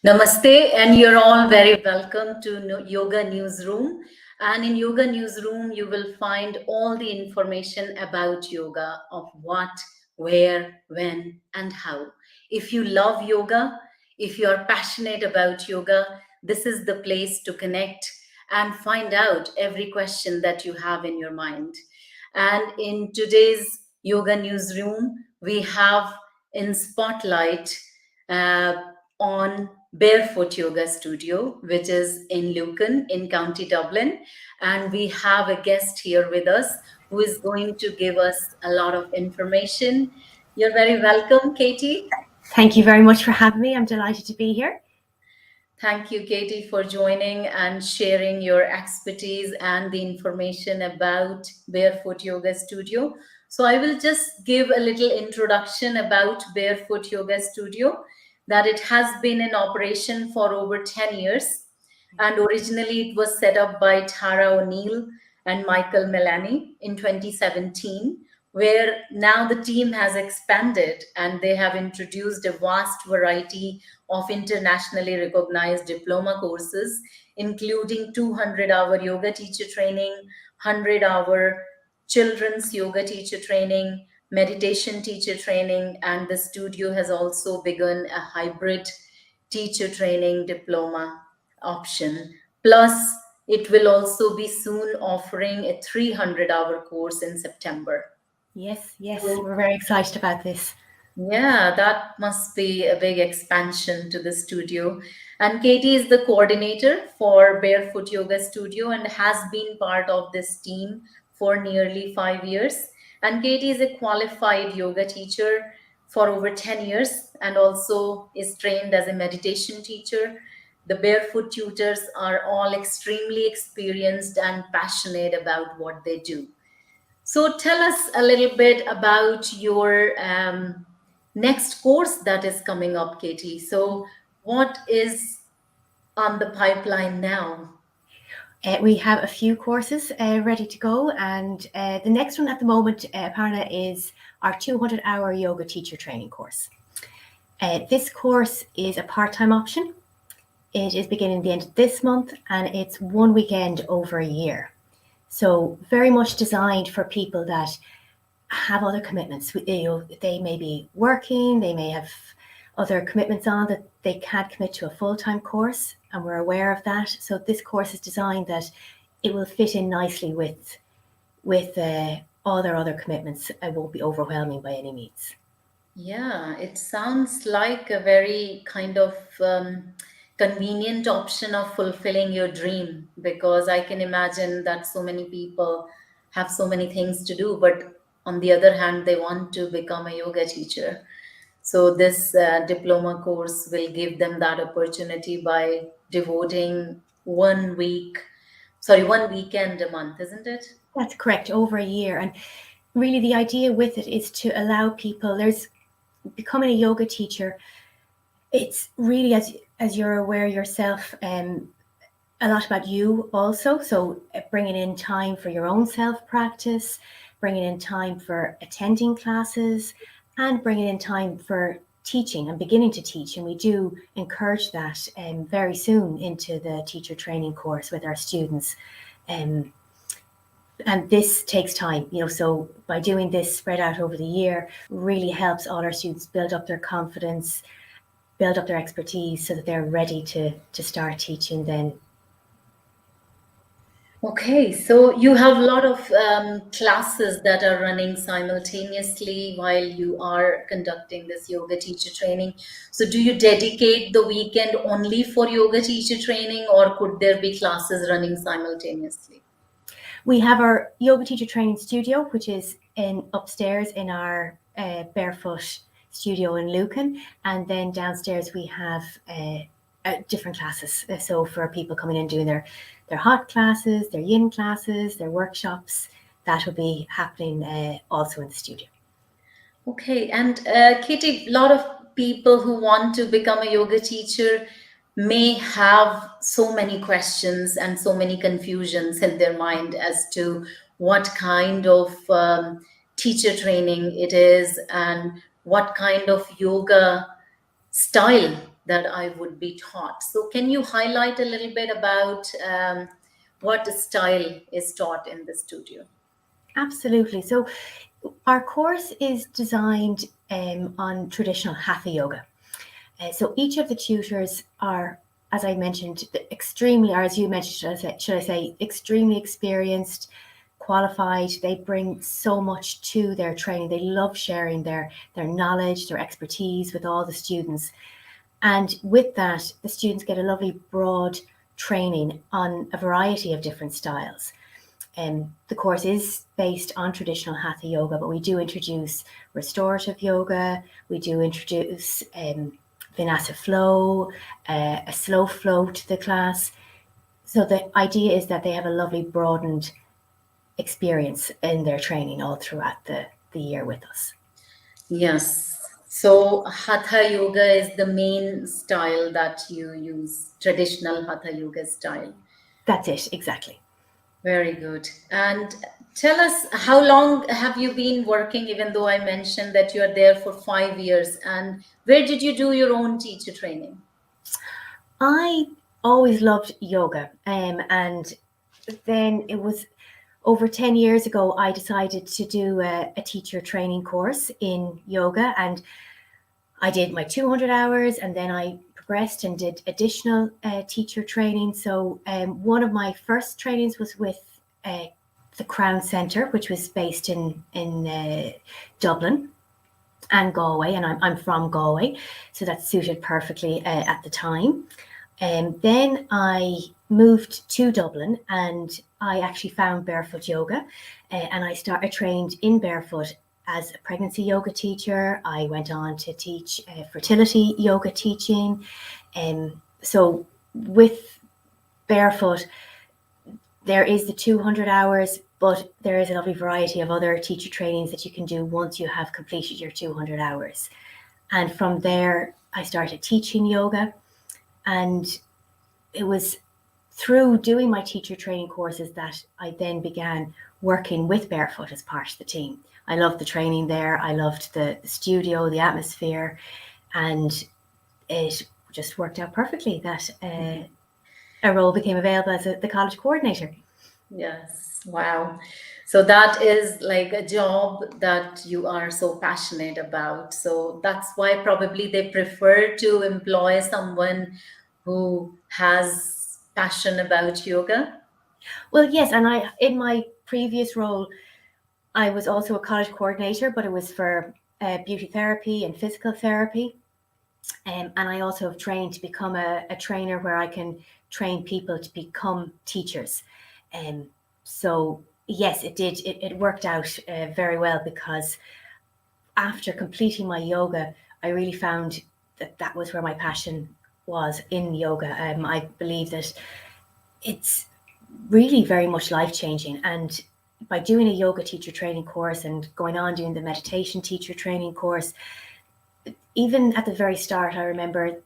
Namaste, and you're all very welcome to Yoga Newsroom. And in Yoga Newsroom, you will find all the information about yoga, of what, where, when, and how. If you love yoga, if you are passionate about yoga, this is the place to connect and find out every question that you have in your mind. And in today's Yoga Newsroom, we have in spotlight on Barefoot Yoga Studio, which is in Lucan in County Dublin. And we have a guest here with us who is going to give us a lot of information. You're very welcome, Katie. Thank you very much for having me. I'm delighted to be here. Thank you, Katie, for joining and sharing your expertise and the information about Barefoot Yoga Studio. So I will just give a little introduction about Barefoot Yoga Studio, that it has been in operation for over 10 years. And originally it was set up by Tara O'Neill and Michael Melani in 2017, where now the team has expanded and they have introduced a vast variety of internationally recognized diploma courses, including 200-hour yoga teacher training, 100-hour children's yoga teacher training, meditation teacher training, and the studio has also begun a hybrid teacher training diploma option. Plus, it will also be soon offering a 300-hour course in September. Yes, we're very excited about this. Yeah, that must be a big expansion to the studio. And Katie is the coordinator for Barefoot Yoga Studio and has been part of this team for nearly 5 years. And Katie is a qualified yoga teacher for over 10 years and also is trained as a meditation teacher. The Barefoot tutors are all extremely experienced and passionate about what they do. So tell us a little bit about your next course that is coming up, Katie. So what is on the pipeline now? We have a few courses ready to go, and the next one at the moment, Aparna, is our 200-hour yoga teacher training course. This course is a part-time option. It is beginning the end of this month, and it's one weekend over a year. So very much designed for people that have other commitments. They may be working, they may have other commitments on that they can't commit to a full-time course, and we're aware of that. So this course is designed that it will fit in nicely with all their other commitments. It won't be overwhelming by any means. Yeah, it sounds like a very kind of convenient option of fulfilling your dream, because I can imagine that so many people have so many things to do, but on the other hand, they want to become a yoga teacher. So this diploma course will give them that opportunity by devoting 1 weekend a month, isn't it? That's correct, over a year. And really the idea with it is to allow people, becoming a yoga teacher, it's really, as you're aware yourself, a lot about you also. So bringing in time for your own self-practice, bringing in time for attending classes, and bringing in time for teaching and beginning to teach. And we do encourage that very soon into the teacher training course with our students. And this takes time, so by doing this spread out over the year, really helps all our students build up their confidence, build up their expertise so that they're ready to start teaching then. Okay, so you have a lot of classes that are running simultaneously while you are conducting this yoga teacher training. So do you dedicate the weekend only for yoga teacher training, or could there be classes running simultaneously? We have our yoga teacher training studio, which is upstairs in our Barefoot studio in Lucan, and then downstairs we have different classes. So for people coming in doing their hot classes, their yin classes, their workshops, that will be happening also in the studio. Okay, and Katie, a lot of people who want to become a yoga teacher may have so many questions and so many confusions in their mind as to what kind of teacher training it is and what kind of yoga style that I would be taught. So can you highlight a little bit about what style is taught in the studio? Absolutely. So our course is designed on traditional Hatha yoga. So each of the tutors are, as I mentioned, extremely, or as you mentioned, should I say, extremely experienced, qualified. They bring so much to their training. They love sharing their knowledge, their expertise with all the students. And with that, the students get a lovely broad training on a variety of different styles. The course is based on traditional Hatha yoga, but we do introduce restorative yoga. We do introduce Vinyasa flow, a slow flow to the class. So the idea is that they have a lovely broadened experience in their training all throughout the year with us. Yes. So Hatha yoga is the main style that you use, traditional Hatha yoga style. That's it, exactly. Very good. And tell us, how long have you been working, even though I mentioned that you are there for 5 years, and where did you do your own teacher training? I always loved yoga, and then it was over 10 years ago, I decided to do a teacher training course in yoga, and I did my 200 hours, and then I progressed and did additional teacher training. So one of my first trainings was with the Crown Centre, which was based in Dublin and Galway, and I'm from Galway, so that suited perfectly at the time. Then I moved to Dublin, and I actually found Barefoot Yoga, and I trained in Barefoot as a pregnancy yoga teacher. I went on to teach fertility yoga teaching. So with Barefoot, there is the 200 hours, but there is a lovely variety of other teacher trainings that you can do once you have completed your 200 hours. And from there, I started teaching yoga. And it was through doing my teacher training courses that I then began working with Barefoot as part of the team. I loved the training there. I loved the studio, the atmosphere, and it just worked out perfectly that a role became available as the college coordinator. Yes. Wow. So that is like a job that you are so passionate about. So that's why probably they prefer to employ someone who has passion about yoga. Well, yes, and in my previous role, I was also a college coordinator, but it was for beauty therapy and physical therapy. And I also have trained to become a trainer where I can train people to become teachers. So yes, it worked out very well, because after completing my yoga, I really found that was where my passion was, in yoga. I believe that it's really very much life-changing, and by doing a yoga teacher training course and going on doing the meditation teacher training course, even at the very start, I remember,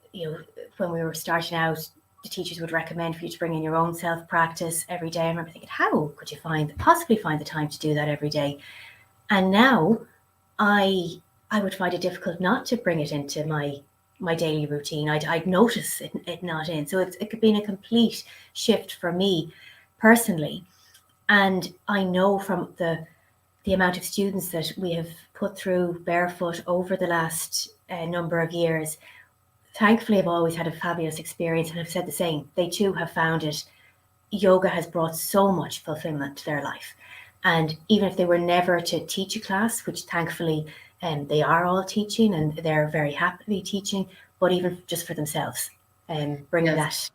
when we were starting out, the teachers would recommend for you to bring in your own self-practice every day. I remember thinking, how could you possibly find the time to do that every day? And now I would find it difficult not to bring it into my daily routine. I'd notice it not in. So it could be a complete shift for me personally. And I know from the amount of students that we have put through Barefoot over the last number of years, thankfully I've always had a fabulous experience, and I've said the same. They too have found it. Yoga has brought so much fulfillment to their life. And even if they were never to teach a class, which thankfully they are all teaching and they're very happily teaching, but even just for themselves, bringing that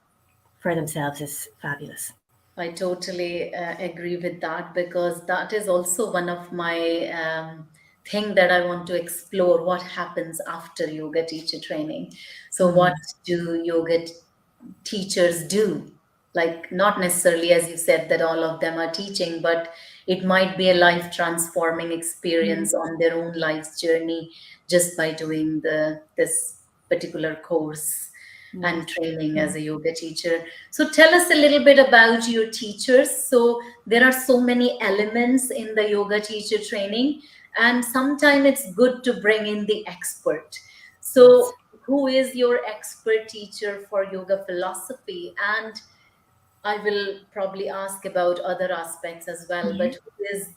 for themselves is fabulous. I totally agree with that, because that is also one of my thing that I want to explore. What happens after yoga teacher training? So what do yoga teachers do? Like, not necessarily, as you said, that all of them are teaching, but it might be a life transforming experience on their own life's journey, just by doing this particular course and training as a yoga teacher. So tell us a little bit about your teachers. So there are so many elements in the yoga teacher training, and sometimes it's good to bring in the expert. So who is your expert teacher for yoga philosophy? And I will probably ask about other aspects as well, Yeah. but who is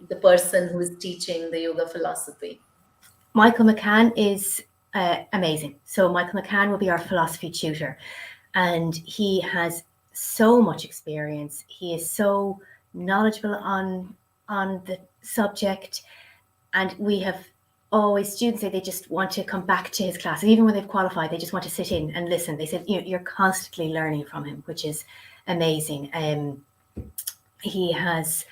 the person who is teaching the yoga philosophy? Michael McCann is amazing. So Michael McCann will be our philosophy tutor, and he has so much experience. He is so knowledgeable on the subject, and we have always, students say they just want to come back to his class. Even when they've qualified, they just want to sit in and listen. They said, you're constantly learning from him, which is amazing. He has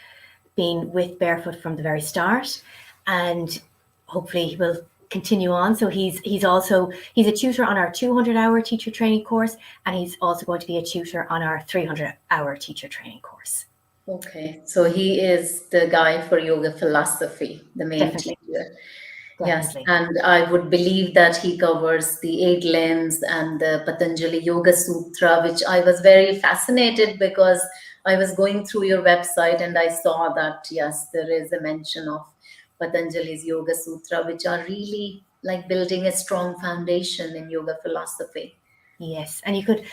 been with Barefoot from the very start, and hopefully he will continue on. So he's a tutor on our 200-hour teacher training course, and he's also going to be a tutor on our 300-hour teacher training course. Okay, so he is the guy for yoga philosophy, the main Definitely. teacher. Yes, Definitely. and I would believe that he covers the 8 limbs and the Patanjali Yoga Sutra, which I was very fascinated because I was going through your website and I saw that, yes, there is a mention of Patanjali's Yoga Sutra, which are really like building a strong foundation in yoga philosophy. Yes, and you could,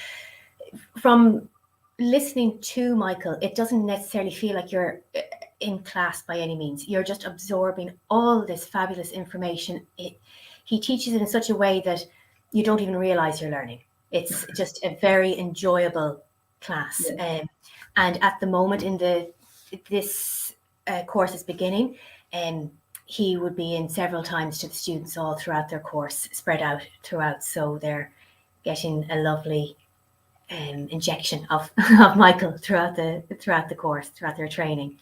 from listening to Michael, it doesn't necessarily feel like you're in class by any means. You're just absorbing all this fabulous information. He teaches it in such a way that you don't even realize you're learning. It's just a very enjoyable class. Yeah. And at the moment in this course is beginning, he would be in several times to the students all throughout their course, spread out throughout. So they're getting a lovely injection of Michael throughout the course, throughout their training.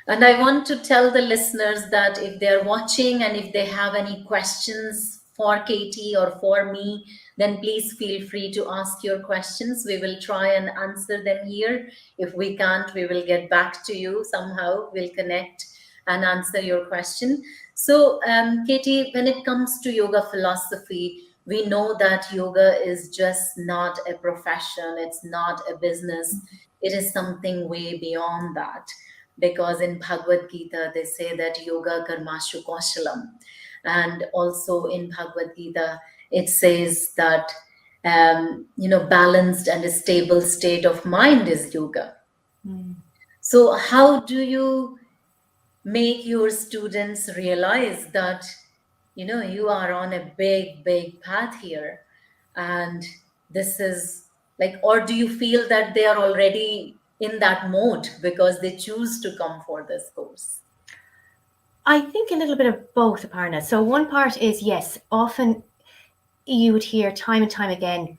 And I want to tell the listeners that if they're watching and if they have any questions for Katie or for me, then please feel free to ask your questions. We will try and answer them here. If we can't, we will get back to you somehow. We'll connect and answer your question. So, Katie, when it comes to yoga philosophy, we know that yoga is just not a profession, it's not a business, it is something way beyond that. Because in Bhagavad Gita, they say that yoga karmashu kaushalam. And also in Bhagavad Gita, it says that, balanced and a stable state of mind is yoga. So, how do you make your students realize that you are on a big path here, and this is like, or do you feel that they are already in that mode because they choose to come for this course? I think a little bit of both, Aparna. So one part is, yes, often you would hear time and time again,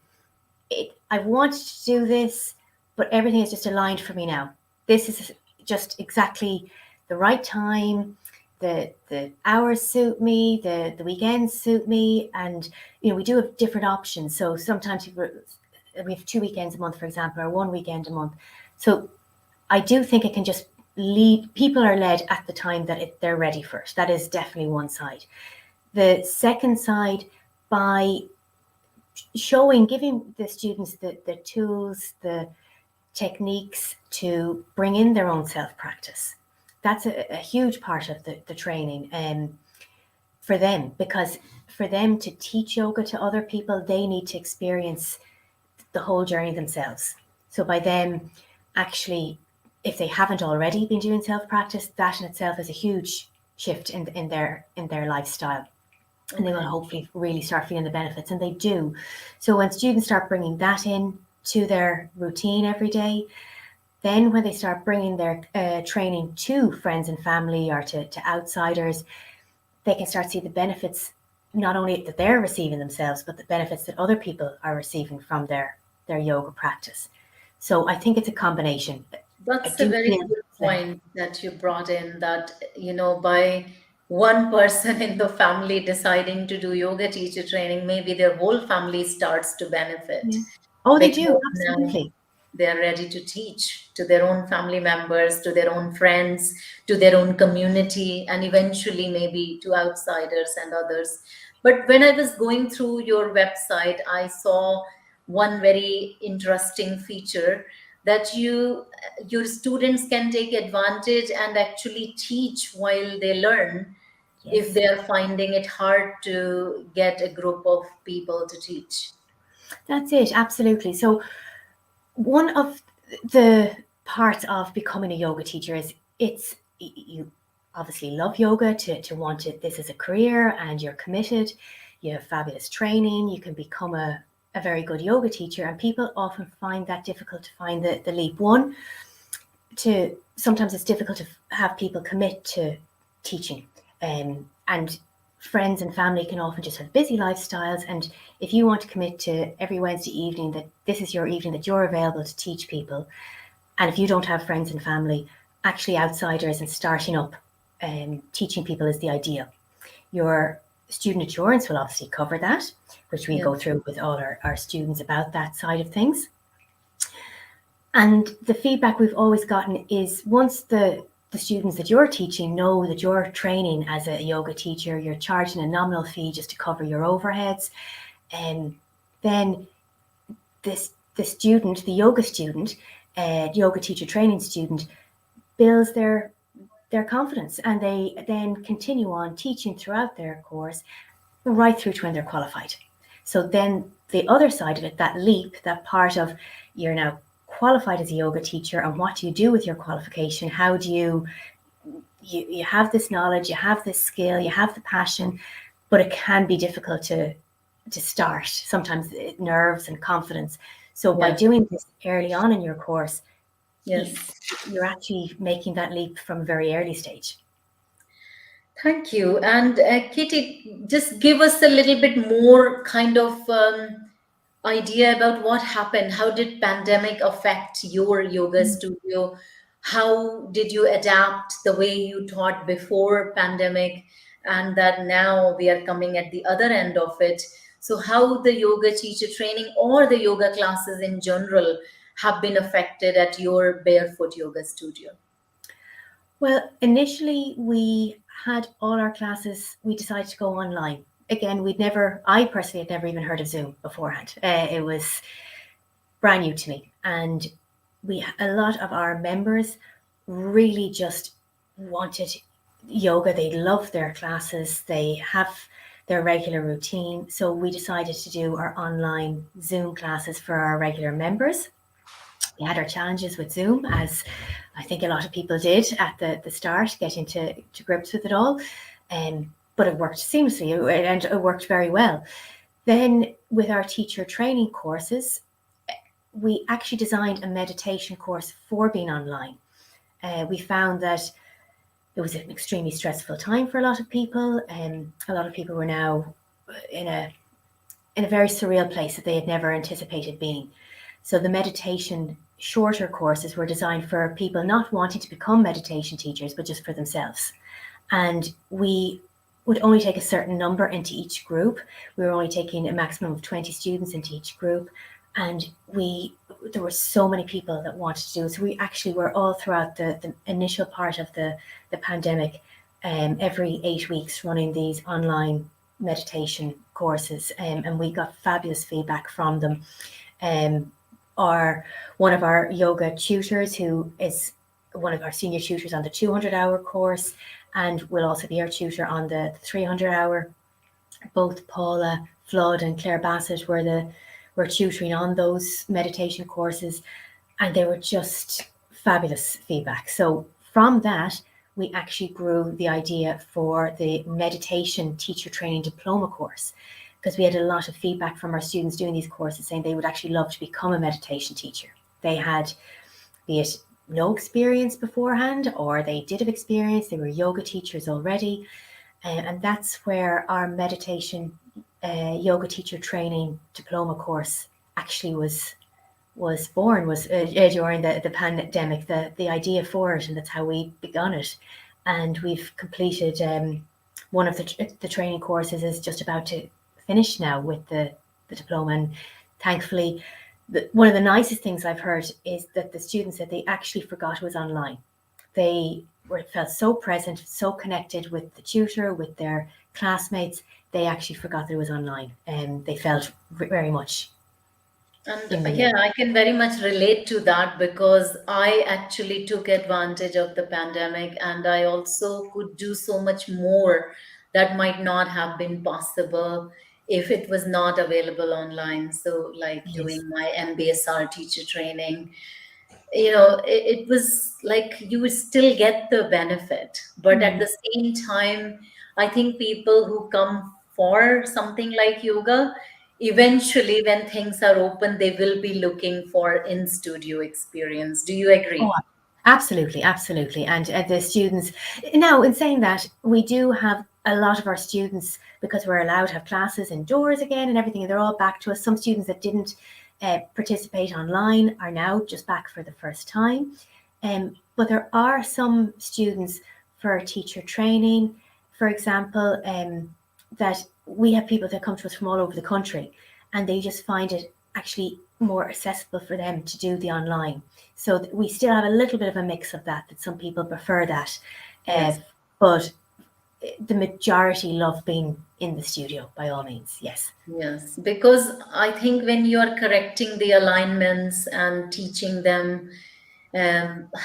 I wanted to do this, but everything is just aligned for me now. This is just exactly the right time. The hours suit me, the weekends suit me, and we do have different options. So sometimes we have 2 weekends a month, for example, or 1 weekend a month. So I do think it can just lead, people are led at the time that they're ready first. That is definitely one side. The second side, by giving the students the tools, the techniques to bring in their own self-practice. That's a huge part of the training for them, because for them to teach yoga to other people, they need to experience the whole journey themselves. So by them actually, if they haven't already been doing self-practice, that in itself is a huge shift in their lifestyle. Okay. And they will hopefully really start feeling the benefits, and they do. So when students start bringing that in to their routine every day, then when they start bringing their training to friends and family or to outsiders, they can start to see the benefits, not only that they're receiving themselves, but the benefits that other people are receiving from their yoga practice. So I think it's a combination. That's a very good point that you brought in, that, by one person in the family deciding to do yoga teacher training, maybe their whole family starts to benefit. Yeah. Oh, they do, absolutely. They're ready to teach to their own family members, to their own friends, to their own community, and eventually maybe to outsiders and others. But when I was going through your website, I saw one very interesting feature, that your students can take advantage and actually teach while they learn if Yes, they are finding it hard to get a group of people to teach? that's it. Absolutely. So one of the parts of becoming a yoga teacher is you obviously love yoga to want it this as a career, and you're committed, you have fabulous training, you can become a very good yoga teacher, and people often find that difficult to find the leap. One, to sometimes it's difficult to have people commit to teaching, and friends and family can often just have busy lifestyles, and if you want to commit to every Wednesday evening that this is your evening that you're available to teach people, and if you don't have friends and family, actually outsiders and starting up teaching people is the ideal. Your student assurance will obviously cover that, which we go through with all our students about that side of things. And the feedback we've always gotten is once the students that you're teaching know that you're training as a yoga teacher, you're charging a nominal fee just to cover your overheads, and then the student, the yoga student, yoga teacher training student, builds their confidence, and they then continue on teaching throughout their course right through to when they're qualified. So then the other side of it, that leap, that part of you're now qualified as a yoga teacher, and what do you do with your qualification? How do you have this knowledge, you have this skill, you have the passion, but it can be difficult to start. Sometimes nerves and confidence. So by doing this early on in your course, you're actually making that leap from a very early stage. Thank you. And Katie, just give us a little bit more kind of idea about what happened. How did pandemic affect your yoga studio? How did you adapt the way you taught before pandemic, and that now we are coming at the other end of it? So how the yoga teacher training or the yoga classes in general have been affected at your Barefoot Yoga Studio? Well, initially we had all our classes, we decided to go online. Again, I personally had never even heard of Zoom beforehand. It was brand new to me. And a lot of our members really just wanted yoga. They love their classes. They have their regular routine. So we decided to do our online Zoom classes for our regular members. We had our challenges with Zoom, as I think a lot of people did at the start, getting to grips with it all. But it worked seamlessly, and it worked very well. Then with our teacher training courses, we actually designed a meditation course for being online. We found that it was an extremely stressful time for a lot of people, and a lot of people were now in a very surreal place that they had never anticipated being. So the meditation shorter courses were designed for people not wanting to become meditation teachers, but just for themselves. And we would only take a certain number into each group. We were only taking a maximum of 20 students into each group. And there were so many people that wanted to do it. So we actually were all throughout the initial part of the pandemic, every 8 weeks running these online meditation courses. And we got fabulous feedback from them. One of our yoga tutors, who is one of our senior tutors on the 200-hour course, and will also be our tutor on the 300-hour. Both Paula Flood and Claire Bassett were tutoring on those meditation courses, and they were just fabulous feedback. So from that, we actually grew the idea for the meditation teacher training diploma course, because we had a lot of feedback from our students doing these courses saying they would actually love to become a meditation teacher. They had, be it no experience beforehand, or they did have experience, they were yoga teachers already. And that's where our meditation yoga teacher training diploma course actually was born, during the pandemic, the idea for it, and that's how we begun it. And we've completed one of the training courses is just about to finish now with the diploma. And thankfully, one of the nicest things I've heard is that the students said they actually forgot it was online. They felt so present, so connected with the tutor, with their classmates, they actually forgot that it was online, and they felt very much. And yeah, I can very much relate to that, because I actually took advantage of the pandemic, and I also could do so much more that might not have been possible if it was not available online. So like Yes. doing my MBSR teacher training, it was like you would still get the benefit, but at Mm. the same time, I think people who come for something like yoga, eventually when things are open, they will be looking for in studio experience. Do you Oh, agree? absolutely, absolutely. And the students, now in saying that, we do have a lot of our students, because we're allowed to have classes indoors again and everything, and they're all back to us. Some students that didn't participate online are now just back for the first time. But there are some students for teacher training, for example, that we have people that come to us from all over the country, and they just find it actually more accessible for them to do the online. So we still have a little bit of a mix of that some people prefer that. Yes. But the majority love being in the studio, by all means, yes. Yes, because I think when you are correcting the alignments and teaching them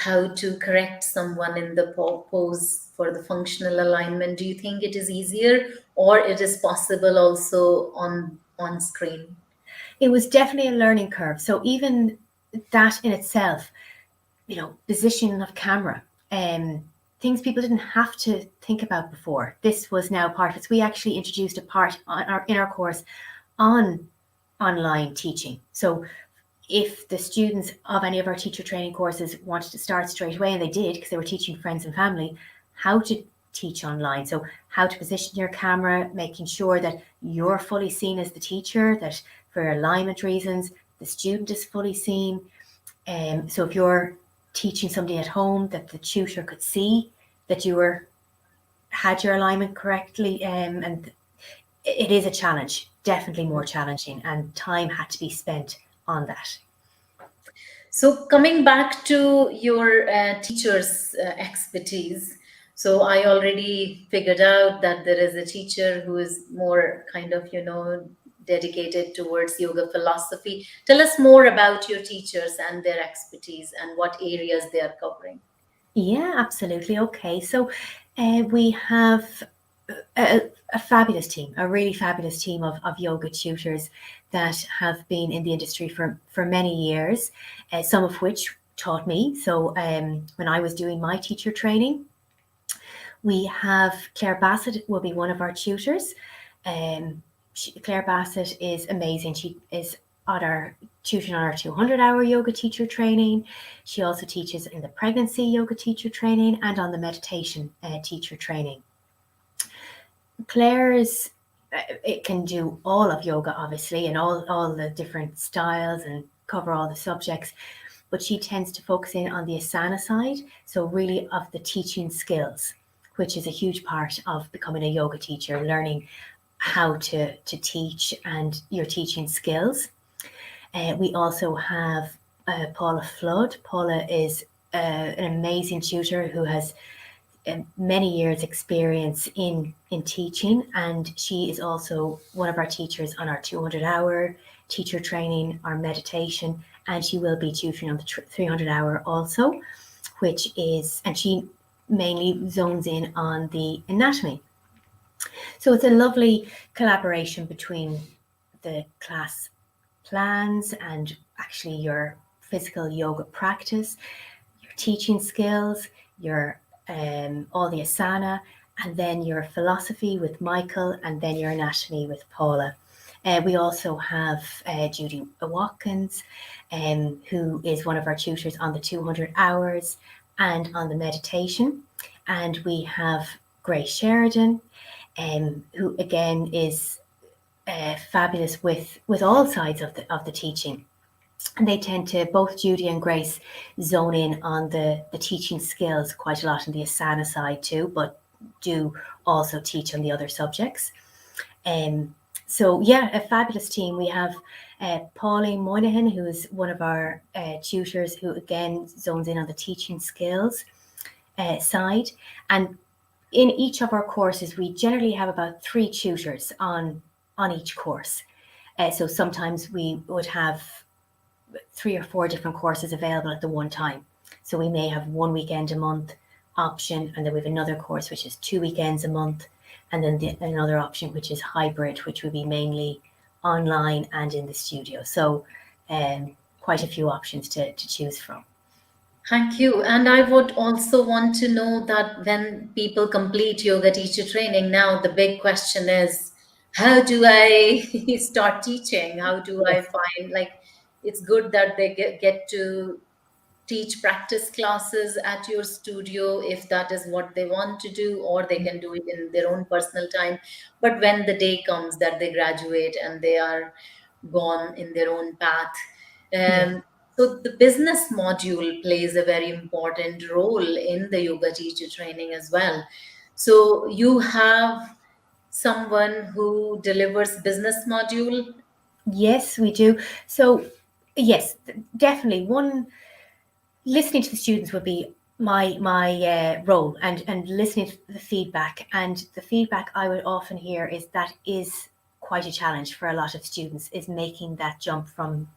how to correct someone in the pose for the functional alignment, do you think it is easier or it is possible also on screen? It was definitely a learning curve. So even that in itself, position of camera, things people didn't have to think about before. This was now part of it. So we actually introduced a part in our course on online teaching. So if the students of any of our teacher training courses wanted to start straight away, and they did because they were teaching friends and family, how to teach online. So how to position your camera, making sure that you're fully seen as the teacher, that for alignment reasons, the student is fully seen. So if you're teaching somebody at home, that the tutor could see that you had your alignment correctly. And it is a challenge, definitely more challenging, and time had to be spent on that. So coming back to your teacher's expertise, so I already figured out that there is a teacher who is more kind of, dedicated towards yoga philosophy. Tell us more about your teachers and their expertise and what areas they are covering. Yeah, absolutely. Okay, so we have a fabulous team, a really fabulous team of yoga tutors that have been in the industry for many years, some of which taught me. So when I was doing my teacher training, we have Claire Bassett will be one of our tutors. Claire Bassett is amazing. She is on our tutoring on our 200-hour yoga teacher training. She also teaches in the pregnancy yoga teacher training and on the meditation teacher training. Claire's it can do all of yoga, obviously, and all the different styles and cover all the subjects, but she tends to focus in on the asana side, so really of the teaching skills, which is a huge part of becoming a yoga teacher, learning how to teach and your teaching skills. We also have Paula Flood. Paula is an amazing tutor who has many years experience in teaching, and she is also one of our teachers on our 200-hour teacher training, our meditation, and she will be tutoring on the 300-hour also, and she mainly zones in on the anatomy. So it's a lovely collaboration between the class plans and actually your physical yoga practice, your teaching skills, your all the asana, and then your philosophy with Michael, and then your anatomy with Paula. We also have Judy Watkins, who is one of our tutors on the 200 hours and on the meditation. And we have Grace Sheridan, who again is fabulous with all sides of the teaching. And they tend to, both Judy and Grace, zone in on the teaching skills quite a lot on the asana side too, but do also teach on the other subjects. So yeah, a fabulous team. We have Paula Moynihan, who is one of our tutors, who again zones in on the teaching skills side. And in each of our courses, we generally have about 3 tutors on each course. So sometimes we would have 3 or 4 different courses available at the one time. So we may have one weekend a month option, and then we have another course which is 2 weekends a month. And then another option, which is hybrid, which would be mainly online and in the studio. So quite a few options to choose from. Thank you. And I would also want to know that when people complete yoga teacher training, now the big question is, how do I start teaching? How do I Yes. find, like, it's good that they get to teach practice classes at your studio if that is what they want to do, or they can do it in their own personal time. But when the day comes that they graduate and they are gone in their own path, Yeah. so the business module plays a very important role in the yoga teacher training as well. So you have someone who delivers business module. Yes, we do. So yes, definitely. One, listening to the students would be my role, and listening to the feedback. And the feedback I would often hear is that is quite a challenge for a lot of students, is making that jump from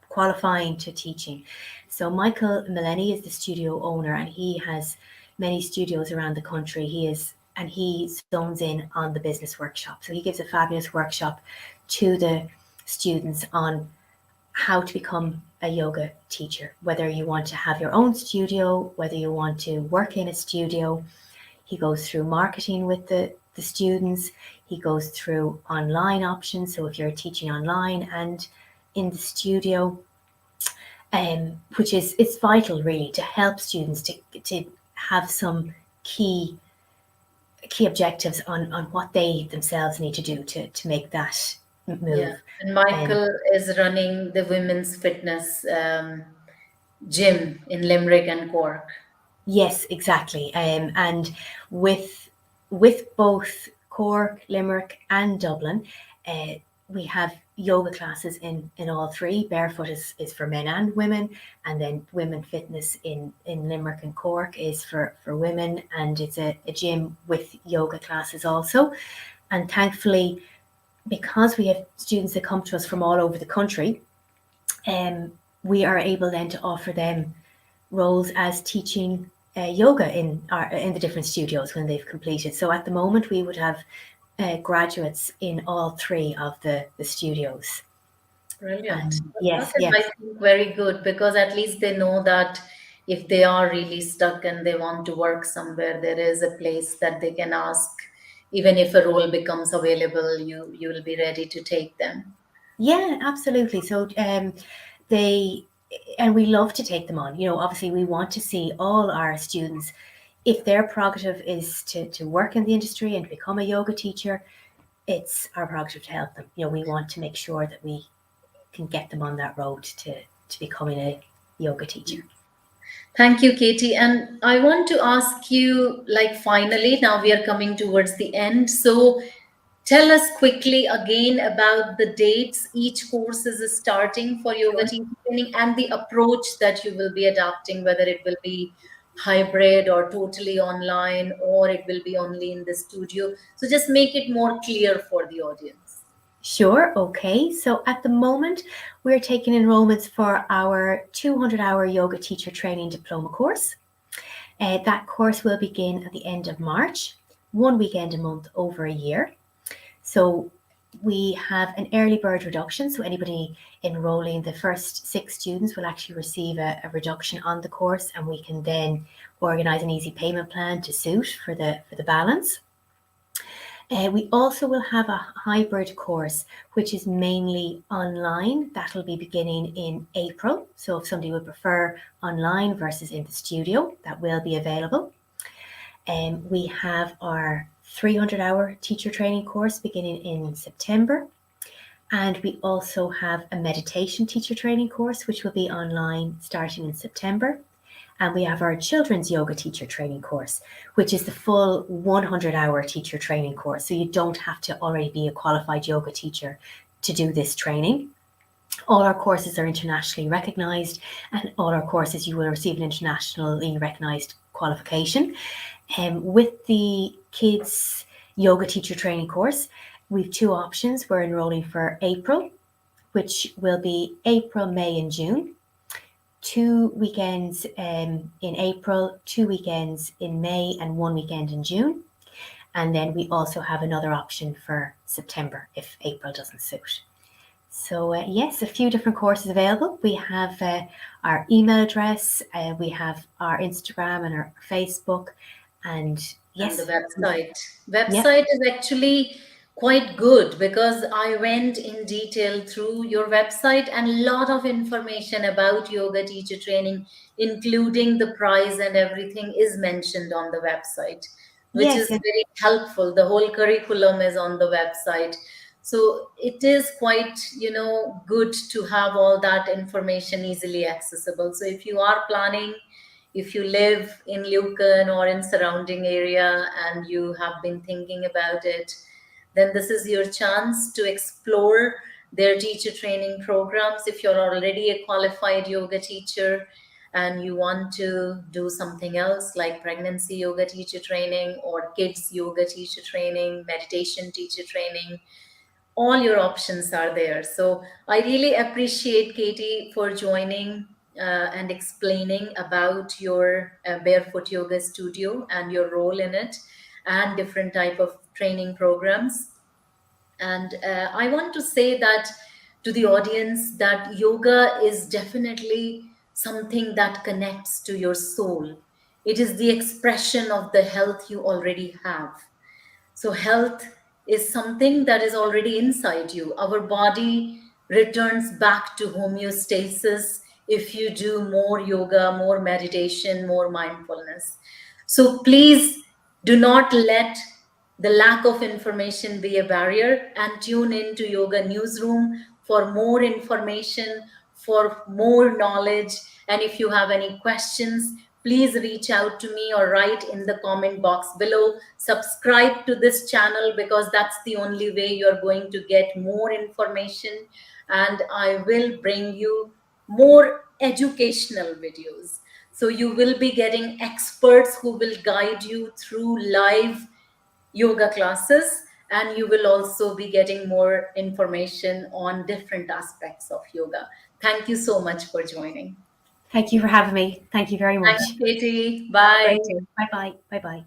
qualifying to teaching. So Michael Millenny is the studio owner, and he has many studios around the country. He zones in on the business workshop. So he gives a fabulous workshop to the students on how to become a yoga teacher, whether you want to have your own studio, whether you want to work in a studio. He goes through marketing with the students. He goes through online options. So if you're teaching online and in the studio, which is, it's vital really to help students to have some key objectives on what they themselves need to do to make that Yeah, move. and Michael is running the women's fitness gym in Limerick and Cork. Yes, exactly. And with both Cork, Limerick, and Dublin, we have yoga classes in all three. Barefoot is for men and women, and then women fitness in Limerick and Cork is for women, and it's a gym with yoga classes also. And thankfully, because we have students that come to us from all over the country, we are able then to offer them roles as teaching yoga in the different studios when they've completed. So at the moment, we would have graduates in all three of the studios. Brilliant. That Yes, is, yes. I think, very good, because at least they know that if they are really stuck and they want to work somewhere, there is a place that they can ask. Even if a role becomes available, you will be ready to take them. Yeah, absolutely. So we love to take them on. Obviously we want to see all our students, if their prerogative is to work in the industry and become a yoga teacher, it's our prerogative to help them. We want to make sure that we can get them on that road to becoming a yoga teacher. Thank you, Katie. And I want to ask you, like, finally, now we are coming towards the end. So tell us quickly again about the dates each course is starting for yoga Sure. teacher training, and the approach that you will be adapting, whether it will be hybrid or totally online, or it will be only in the studio. So just make it more clear for the audience. Sure. Okay. So at the moment, we're taking enrollments for our 200-hour yoga teacher training diploma course. That course will begin at the end of March, one weekend a month over a year. So we have an early bird reduction. So anybody enrolling, the first 6 students will actually receive a reduction on the course, and we can then organise an easy payment plan to suit for the balance. We also will have a hybrid course, which is mainly online. That'll be beginning in April. So if somebody would prefer online versus in the studio, that will be available. We have our 300-hour teacher training course beginning in September. And we also have a meditation teacher training course, which will be online starting in September. And we have our children's yoga teacher training course, which is the full 100-hour teacher training course. So you don't have to already be a qualified yoga teacher to do this training. All our courses are internationally recognized, and all our courses you will receive an internationally recognized qualification. With the kids yoga teacher training course, we have 2 options. We're enrolling for April, which will be April, May, and June. 2 weekends in April, 2 weekends in May, and 1 weekend in June. And then we also have another option for September if April doesn't suit. So yes, a few different courses available. We have our email address, we have our Instagram and our Facebook, and yes. And the website. Yep. Website is actually quite good because I went in detail through your website, and a lot of information about yoga teacher training, including the price and everything, is mentioned on the website, which Yes, is very helpful. The whole curriculum is on the website. So it is quite, good to have all that information easily accessible. So if you are planning, if you live in Lucan or in surrounding area and you have been thinking about it, then this is your chance to explore their teacher training programs. If you're already a qualified yoga teacher and you want to do something else like pregnancy yoga teacher training or kids yoga teacher training, meditation teacher training, all your options are there. So I really appreciate Katie for joining and explaining about your Barefoot Yoga Studio and your role in it and different type of training programs. And I want to say that to the audience that yoga is definitely something that connects to your soul. It is the expression of the health you already have. So, health is something that is already inside you. Our body returns back to homeostasis if you do more yoga, more meditation, more mindfulness. So, please do not let the lack of information be a barrier and tune in to Yoga Newsroom for more information, for more knowledge. And if you have any questions, please reach out to me or write in the comment box below. Subscribe to this channel because that's the only way you're going to get more information. And I will bring you more educational videos. So you will be getting experts who will guide you through live yoga classes, and you will also be getting more information on different aspects of yoga. Thank you so much for joining. Thank you for having me. Thank you very much. Thanks, Katie. Have a Bye. great day. Bye bye. Bye bye.